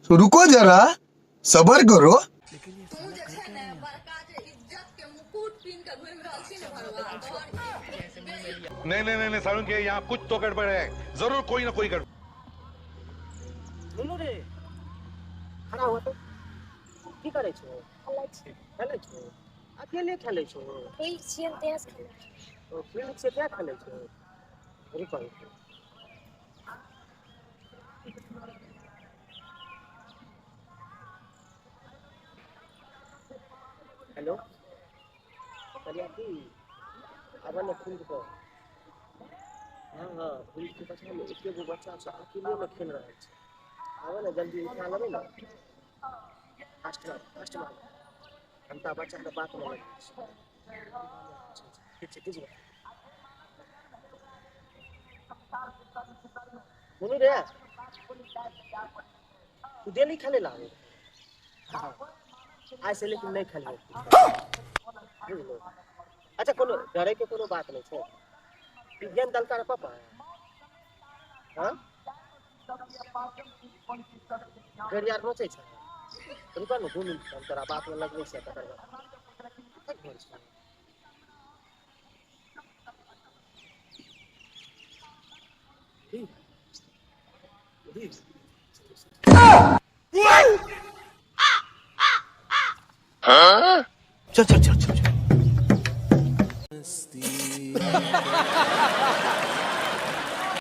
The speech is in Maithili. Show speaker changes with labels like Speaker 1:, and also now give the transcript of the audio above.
Speaker 1: तो रुको जरा, सबर करो।
Speaker 2: नहीं नहीं नहीं सारुण के यहाँ कुछ तो गड़बड़ है, जरूर कोई ना कोई गड़बड़।
Speaker 3: बोलो रे खड़ा हो तो की करे छो खेले छो अकेले खेले छो
Speaker 4: फील्ड छियन तेज खेले
Speaker 3: तो फील्ड से क्या खेले छो रुको हेलो करिया की अब ने फील्ड को हाँ फील्ड के पास में एक गो बच्चा से अकेले में खेल रहा है अब ना जल्दी उठा लेबे ना फास्ट मार हमता बच्चा के बात में लगे ठीक है बोलो रे तू डेली खेले ला आज से लेकिन नहीं खेले अच्छा कोनो डरे के कोनो बात नहीं है विज्ञान दल का पापा हां गरियार नोचे छ रुका न 2 मिनट हम तोरा बात में लगबै से तकर बाद चल चल चल चल